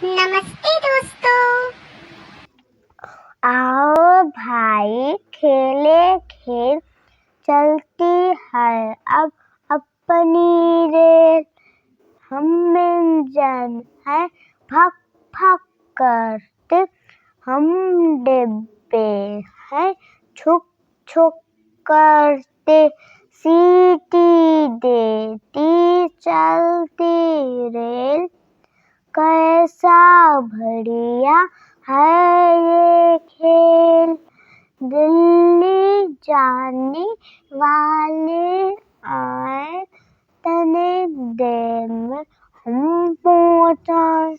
नमस्ते दोस्तों। आओ भाई खेले खेल चलती है अब अपनी रेल। हम इंजन है भक भक करते, हम डिब्बे हैं छुक छुक करते। सीटी देती चलती रेल, कैसा बढ़िया है ये खेल। दिल्ली जाने वाले आए, तने देर में हम पहुँचाए।